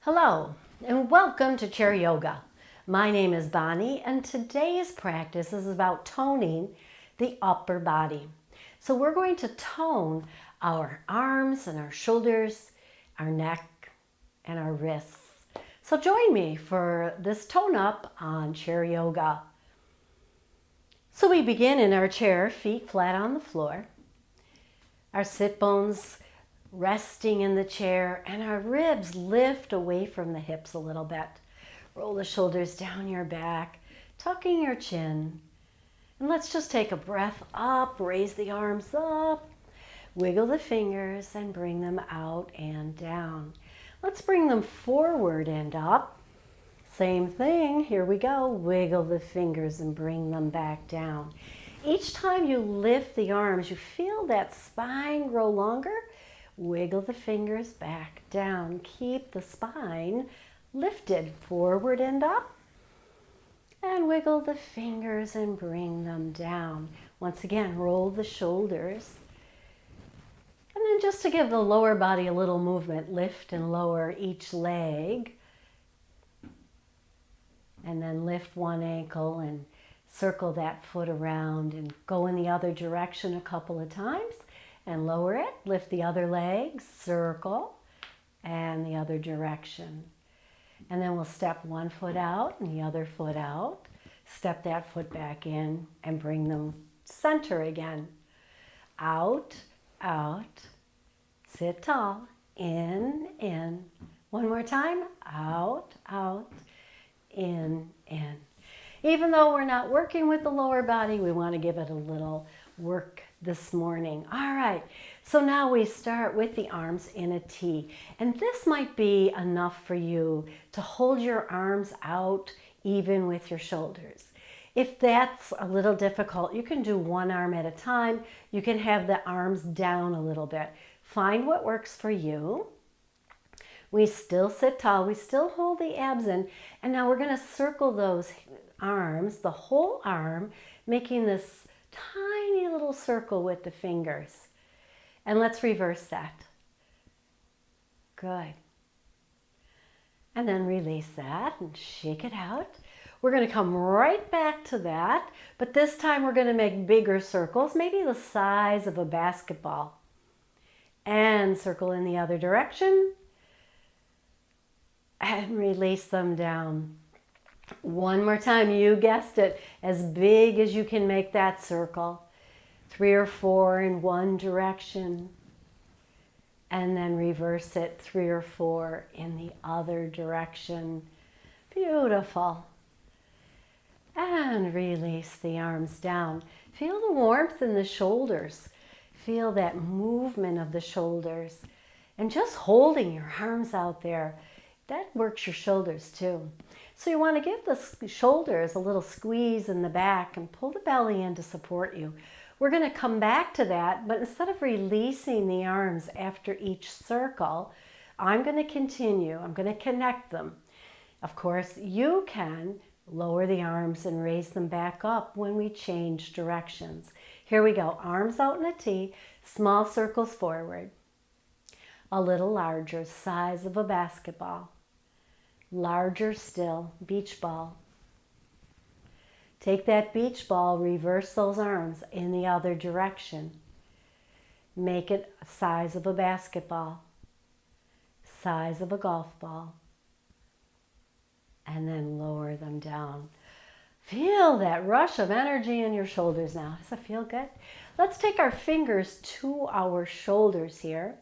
Hello and welcome to Chair Yoga. My name is Bonnie and today's practice is about toning the upper body. So we're going to tone our arms and our shoulders, our neck and our wrists. So join me for this tone up on Chair Yoga. So we begin in our chair, feet flat on the floor, our sit bones resting in the chair, and our ribs lift away from the hips a little bit. Roll the shoulders down your back, tucking your chin. And let's just take a breath up, raise the arms up, wiggle the fingers and bring them out and down. Let's bring them forward and up. Same thing, here we go. Wiggle the fingers and bring them back down. Each time you lift the arms, you feel that spine grow longer. Wiggle the fingers back down. Keep the spine lifted forward and up. And wiggle the fingers and bring them down. Once again, roll the shoulders. And then just to give the lower body a little movement, lift and lower each leg. And then lift one ankle and circle that foot around and go in the other direction a couple of times. And lower it, lift the other leg, circle, and the other direction. And then we'll step one foot out and the other foot out. Step that foot back in and bring them center again. Out, out, sit tall, in. One more time, out, out, in. Even though we're not working with the lower body, we want to give it a little work this morning. All right, so now we start with the arms in a T. And this might be enough for you to hold your arms out even with your shoulders. If that's a little difficult, you can do one arm at a time. You can have the arms down a little bit. Find what works for you. We still sit tall, we still hold the abs in, and now we're going to circle those arms, the whole arm, making this tiny little circle with the fingers. And let's reverse that. Good. And then release that and shake it out. We're going to come right back to that, but this time we're going to make bigger circles, maybe the size of a basketball. And circle in the other direction. And release them down. One more time, you guessed it, as big as you can make that circle. 3 or 4 in one direction. And then reverse it 3 or 4 in the other direction. Beautiful. And release the arms down. Feel the warmth in the shoulders. Feel that movement of the shoulders. And just holding your arms out there, that works your shoulders too. So you want to give the shoulders a little squeeze in the back and pull the belly in to support you. We're going to come back to that, but instead of releasing the arms after each circle, I'm going to continue. I'm going to connect them. Of course, you can lower the arms and raise them back up when we change directions. Here we go. Arms out in a T, small circles forward. A little larger, size of a basketball. Larger still, beach ball. Take that beach ball, reverse those arms in the other direction. Make it a size of a basketball, size of a golf ball, and then lower them down. Feel that rush of energy in your shoulders now. Does it feel good? Let's take our fingers to our shoulders here,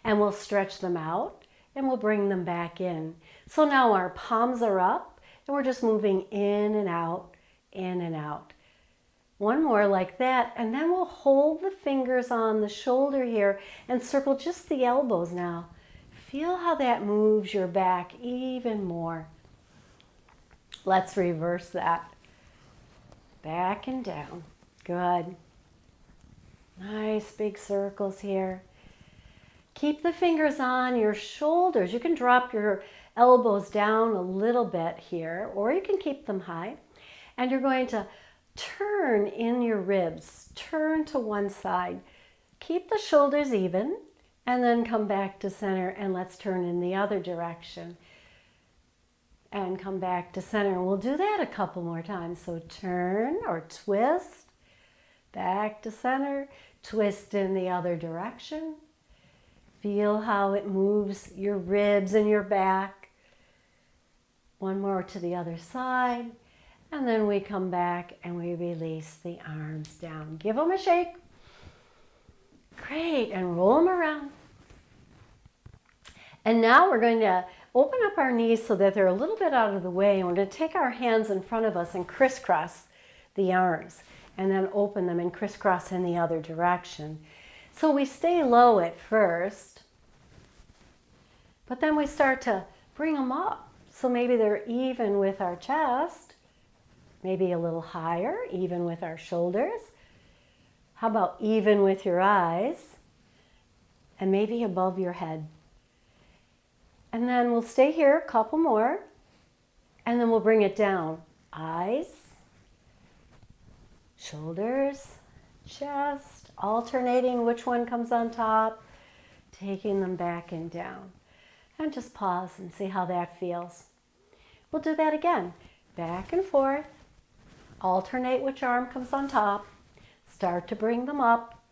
and we'll stretch them out. And we'll bring them back in. So now our palms are up and we're just moving in and out, in and out. One more like that, and then we'll hold the fingers on the shoulder here and circle just the elbows now. Feel how that moves your back even more. Let's reverse that. Back and down. Good. Nice big circles here. Keep the fingers on your shoulders. You can drop your elbows down a little bit here, or you can keep them high. And you're going to turn in your ribs. Turn to one side. Keep the shoulders even, and then come back to center, and let's turn in the other direction. and come back to center. And we'll do that a couple more times. So turn or twist, back to center, twist in the other direction. Feel how it moves your ribs and your back. One more to the other side. And then we come back and we release the arms down. Give them a shake. Great, and roll them around. And now we're going to open up our knees so that they're a little bit out of the way. And we're going to take our hands in front of us and crisscross the arms. And then open them and crisscross in the other direction. So we stay low at first. But then we start to bring them up. So maybe they're even with our chest. Maybe a little higher, even with our shoulders. How about even with your eyes? And maybe above your head. And then we'll stay here a couple more. And then we'll bring it down. Eyes, shoulders, chest, alternating which one comes on top, taking them back and down. And just pause and see how that feels. We'll do that again. Back and forth. Alternate which arm comes on top. Start to bring them up.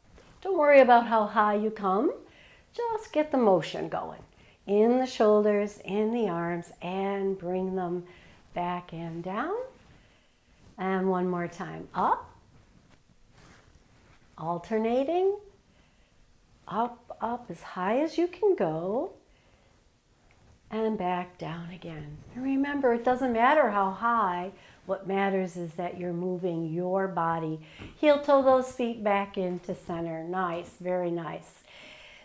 Don't worry about how high you come. Just get the motion going. In the shoulders, in the arms, and bring them back and down. And one more time. Up. Alternating. Up, up as high as you can go. And back down again. And remember, it doesn't matter how high. What matters is that you're moving your body. Heel toe those feet back into center. Nice, very nice.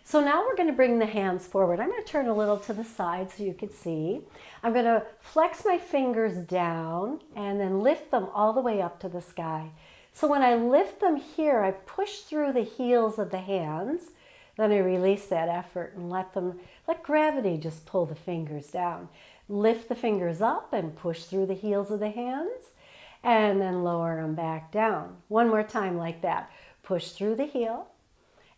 So now we're going to bring the hands forward. I'm going to turn a little to the side so you can see. I'm going to flex my fingers down and then lift them all the way up to the sky. So when I lift them here, I push through the heels of the hands. Then I release that effort and let gravity just pull the fingers down. Lift the fingers up and push through the heels of the hands and then lower them back down. One more time like that. Push through the heel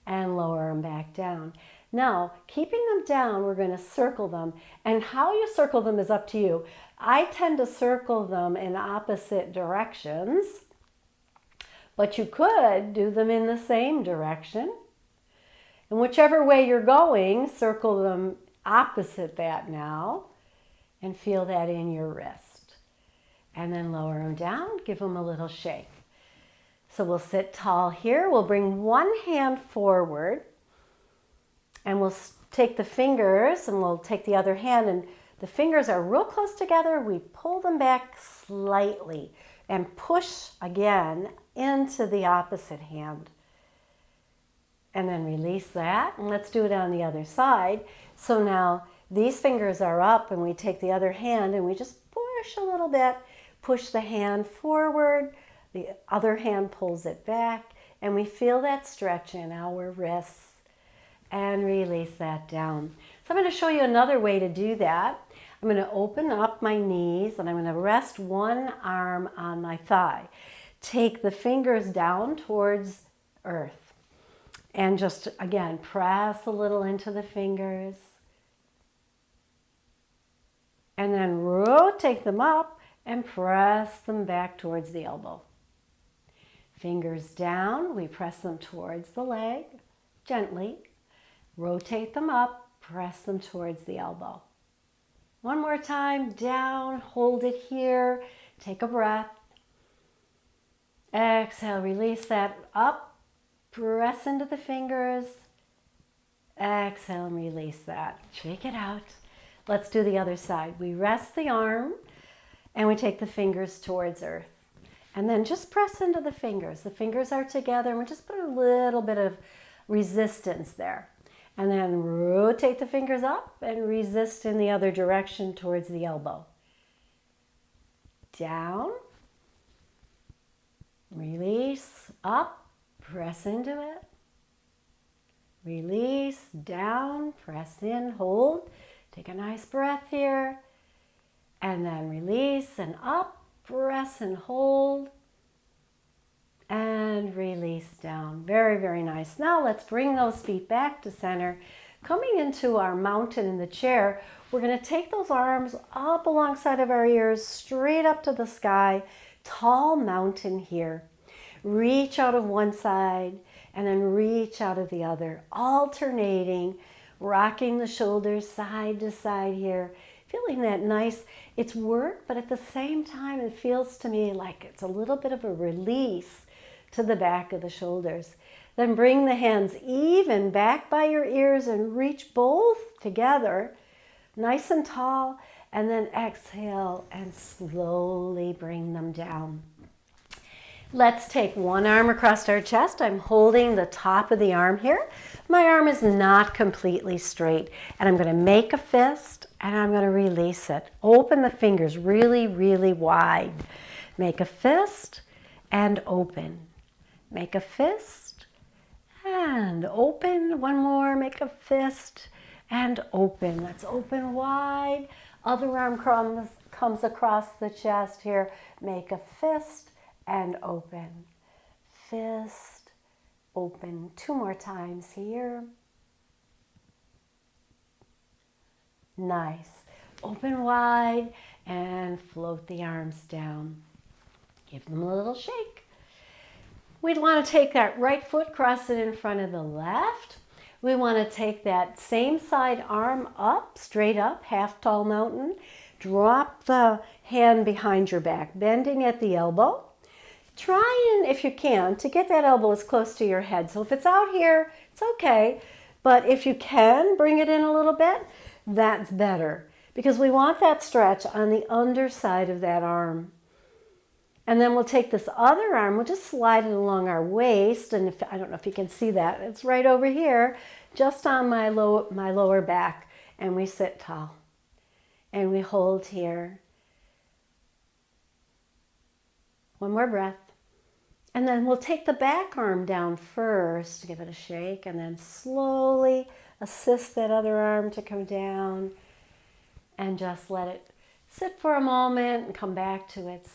and lower them back down. Now, keeping them down, we're going to circle them. And how you circle them is up to you. I tend to circle them in opposite directions, but you could do them in the same direction. And whichever way you're going, circle them opposite that now. And feel that in your wrist. And then lower them down, give them a little shake. So we'll sit tall here. We'll bring one hand forward. And we'll take the fingers and we'll take the other hand. And the fingers are real close together. We pull them back slightly and push again into the opposite hand. And then release that. And let's do it on the other side. So now these fingers are up and we take the other hand and we just push a little bit, push the hand forward, the other hand pulls it back, and we feel that stretch in our wrists and release that down. So I'm going to show you another way to do that. I'm going to open up my knees and I'm going to rest one arm on my thigh. Take the fingers down towards earth and just, again, press a little into the fingers. And then rotate them up and press them back towards the elbow. Fingers down, we press them towards the leg, gently. Rotate them up, press them towards the elbow. One more time, down, hold it here, take a breath. Exhale, release that up, press into the fingers. Exhale and release that. Shake it out. Let's do the other side. We rest the arm and we take the fingers towards earth. And then just press into the fingers. The fingers are together and we just put a little bit of resistance there. And then rotate the fingers up and resist in the other direction towards the elbow. Down. Release, up, press into it. Release, down, press in, hold. Take a nice breath here. And then release and up, press and hold. And release down. Very, very nice. Now let's bring those feet back to center. Coming into our mountain in the chair, we're going to take those arms up alongside of our ears, straight up to the sky, tall mountain here. Reach out of one side and then reach out of the other, alternating, rocking the shoulders side to side here, feeling that nice, it's work, but at the same time it feels to me like it's a little bit of a release to the back of the shoulders. Then bring the hands even back by your ears and reach both together, nice and tall, and then exhale and slowly bring them down. Let's take one arm across our chest. I'm holding the top of the arm here. My arm is not completely straight, and I'm going to make a fist and I'm going to release it. Open the fingers really, really wide. Make a fist and open. Make a fist and open. One more. Make a fist and open. Let's open wide. Other arm comes across the chest here. Make a fist and open. Fist, open. Two more times here. Nice. Open wide and float the arms down. Give them a little shake. We'd want to take that right foot, cross it in front of the left. We want to take that same side arm up, straight up, half tall mountain. Drop the hand behind your back, bending at the elbow. Try and, if you can, to get that elbow as close to your head. So if it's out here, it's okay. But if you can bring it in a little bit, that's better. Because we want that stretch on the underside of that arm. And then we'll take this other arm, we'll just slide it along our waist. And I don't know if you can see that, it's right over here, just on my lower back. And we sit tall. And we hold here. One more breath. And then we'll take the back arm down first, give it a shake, and then slowly assist that other arm to come down and just let it sit for a moment and come back to its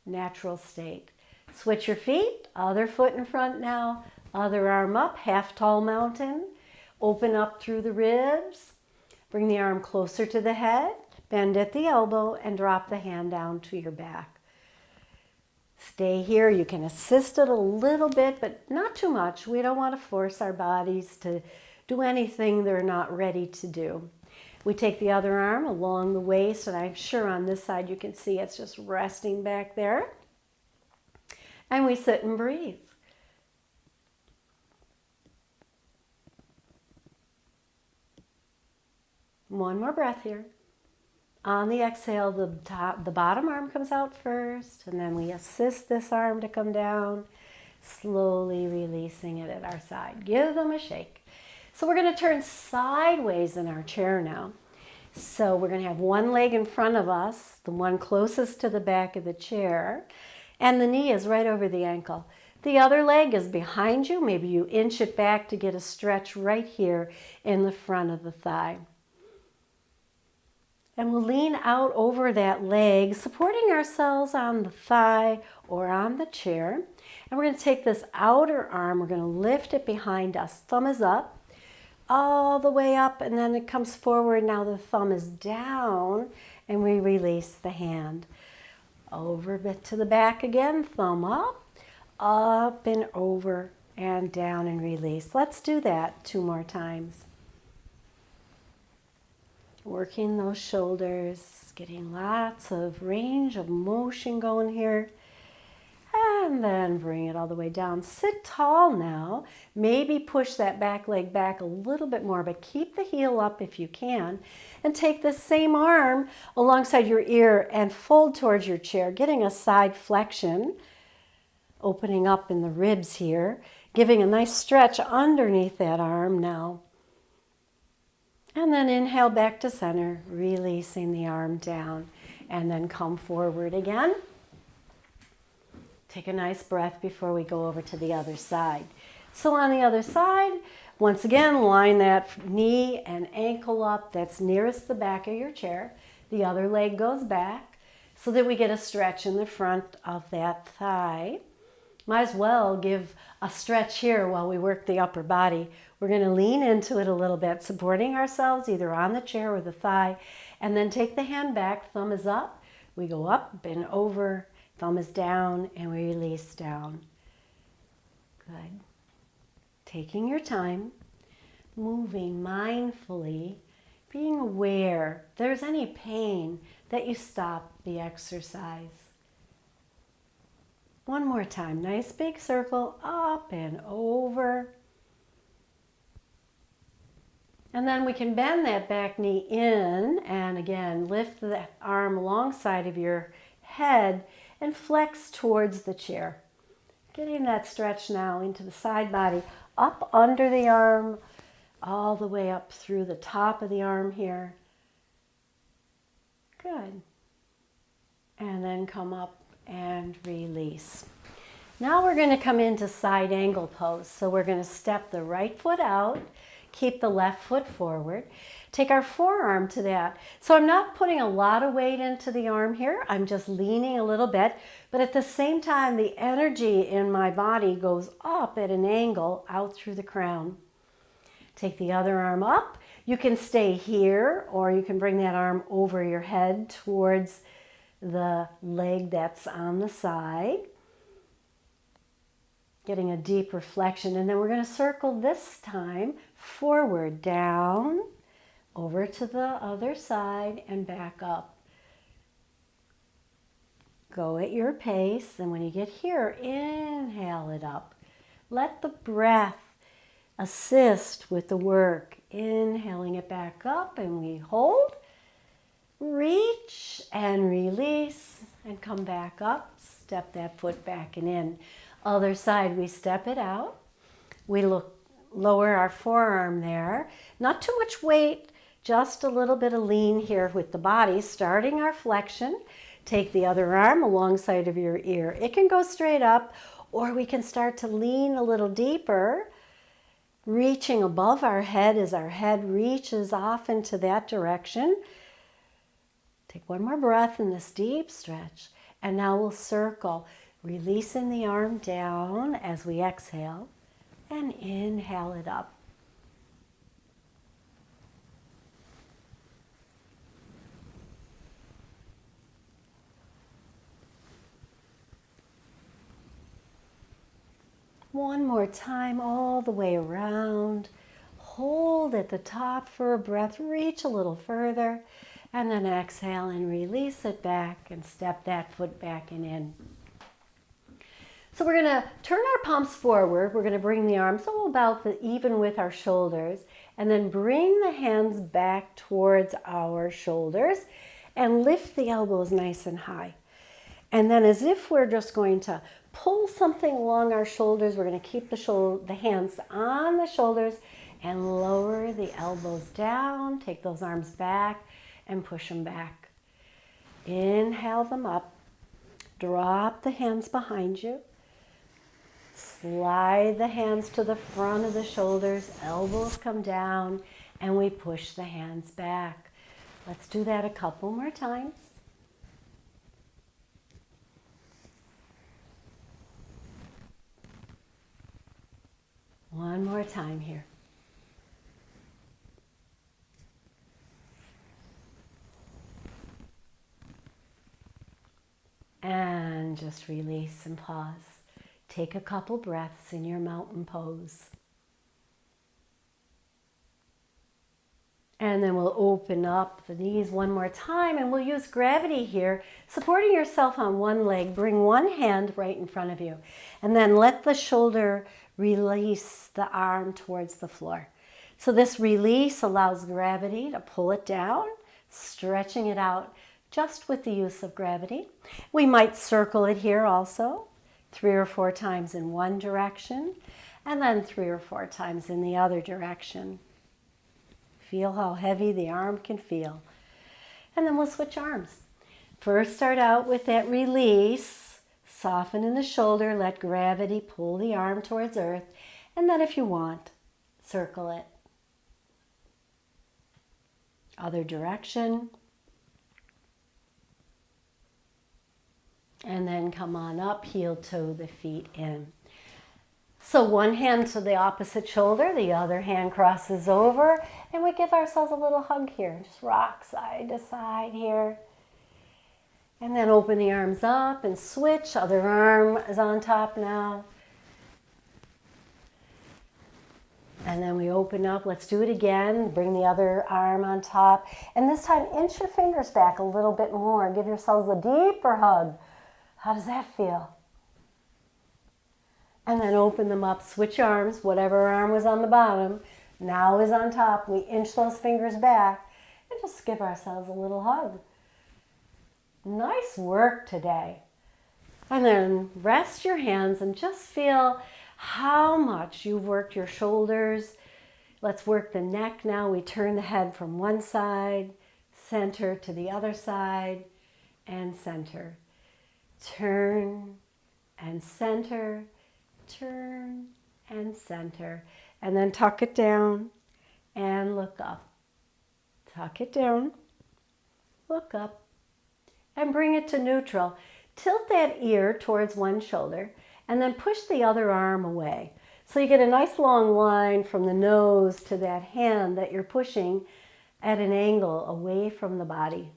natural state. Switch your feet, other foot in front now, other arm up, half tall mountain. Open up through the ribs. Bring the arm closer to the head, bend at the elbow, and drop the hand down to your back. Stay here. You can assist it a little bit, but not too much. We don't want to force our bodies to do anything they're not ready to do. We take the other arm along the waist, and I'm sure on this side you can see it's just resting back there. And we sit and breathe. One more breath here. On the exhale, the bottom arm comes out first, and then we assist this arm to come down, slowly releasing it at our side. Give them a shake. So we're going to turn sideways in our chair now. So we're going to have one leg in front of us, the one closest to the back of the chair, and the knee is right over the ankle. The other leg is behind you. Maybe you inch it back to get a stretch right here in the front of the thigh. And we'll lean out over that leg, supporting ourselves on the thigh or on the chair. And we're going to take this outer arm, we're going to lift it behind us. Thumb is up, all the way up, and then it comes forward. Now the thumb is down, and we release the hand. Over a bit to the back again, thumb up and over and down and release. Let's do that 2 more times. Working those shoulders, getting lots of range of motion going here. And then bring it all the way down. Sit tall now. Maybe push that back leg back a little bit more, but keep the heel up if you can. And take this same arm alongside your ear and fold towards your chair, getting a side flexion, opening up in the ribs here, giving a nice stretch underneath that arm now. And then inhale back to center, releasing the arm down, and then come forward again. Take a nice breath before we go over to the other side. So on the other side, once again, line that knee and ankle up that's nearest the back of your chair. The other leg goes back so that we get a stretch in the front of that thigh. Might as well give a stretch here while we work the upper body. We're going to lean into it a little bit, supporting ourselves either on the chair or the thigh, and then take the hand back, thumb is up. We go up and over, thumb is down, and we release down. Good. Taking your time, moving mindfully, being aware if there's any pain that you stop the exercise. One more time, nice big circle, up and over. And then we can bend that back knee in and again, lift the arm alongside of your head and flex towards the chair. Getting that stretch now into the side body, up under the arm, all the way up through the top of the arm here. Good. And then come up and release. Now we're going to come into side angle pose. So we're going to step the right foot out, keep the left foot forward, take our forearm to that. So I'm not putting a lot of weight into the arm here. I'm just leaning a little bit, but at the same time, the energy in my body goes up at an angle out through the crown. Take the other arm up. You can stay here, or you can bring that arm over your head towards the leg that's on the side. Getting a deep reflection, and then we're going to circle this time forward, down, over to the other side, and back up. Go at your pace, and when you get here, inhale it up. Let the breath assist with the work. Inhaling it back up, and we hold, reach, and release, and come back up. Step that foot back and in. Other side, we step it out. We lower our forearm there. Not too much weight, just a little bit of lean here with the body. Starting our flexion, take the other arm alongside of your ear. It can go straight up, or we can start to lean a little deeper, reaching above our head as our head reaches off into that direction. Take one more breath in this deep stretch, and now we'll circle. Releasing the arm down as we exhale and inhale it up. One more time all the way around. Hold at the top for a breath, reach a little further, and then exhale and release it back and step that foot back and in. So we're going to turn our palms forward. We're going to bring the arms about even with our shoulders, and then bring the hands back towards our shoulders and lift the elbows nice and high. And then as if we're just going to pull something along our shoulders, we're going to keep the hands on the shoulders and lower the elbows down. Take those arms back and push them back. Inhale them up. Drop the hands behind you. Slide the hands to the front of the shoulders, elbows come down, and we push the hands back. Let's do that a couple more times. One more time here. And just release and pause. Take a couple breaths in your mountain pose. And then we'll open up the knees one more time, and we'll use gravity here. Supporting yourself on one leg, bring one hand right in front of you. And then let the shoulder release the arm towards the floor. So this release allows gravity to pull it down, stretching it out just with the use of gravity. We might circle it here also, 3 or 4 times in one direction, and then 3 or 4 times in the other direction. Feel how heavy the arm can feel. And then we'll switch arms. First, start out with that release. Soften in the shoulder, let gravity pull the arm towards earth, and then if you want, circle it. Other direction. And then come on up, heel toe the feet in. So one hand to the opposite shoulder, the other hand crosses over, and we give ourselves a little hug here. Just rock side to side here. And then open the arms up and switch. Other arm is on top now. And then we open up. Let's do it again. Bring the other arm on top. And this time, inch your fingers back a little bit more. Give yourselves a deeper hug. How does that feel? And then open them up. Switch arms. Whatever arm was on the bottom now is on top. We inch those fingers back and just give ourselves a little hug. Nice work today. And then rest your hands and just feel how much you've worked your shoulders. Let's work the neck now. We turn the head from one side, center to the other side, and center. Turn and center, turn and center. And then tuck it down and look up. Tuck it down, look up, and bring it to neutral. Tilt that ear towards one shoulder and then push the other arm away. So you get a nice long line from the nose to that hand that you're pushing at an angle away from the body.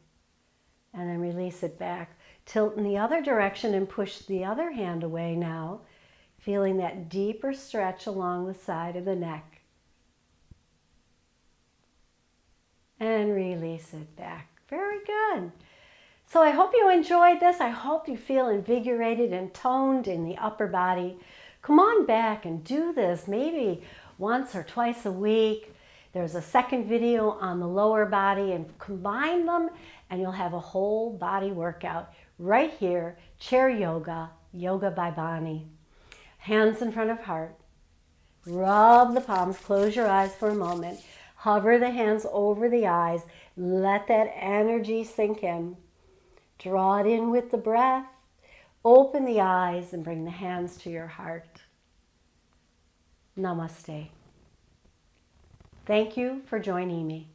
And then release it back. Tilt in the other direction and push the other hand away now, feeling that deeper stretch along the side of the neck. And release it back. Very good. So I hope you enjoyed this. I hope you feel invigorated and toned in the upper body. Come on back and do this maybe once or twice a week. There's a second video on the lower body, and combine them and you'll have a whole body workout right here. Chair yoga, Yoga by Bonnie. Hands in front of heart. Rub the palms, close your eyes for a moment. Hover the hands over the eyes. Let that energy sink in. Draw it in with the breath. Open the eyes and bring the hands to your heart. Namaste. Thank you for joining me.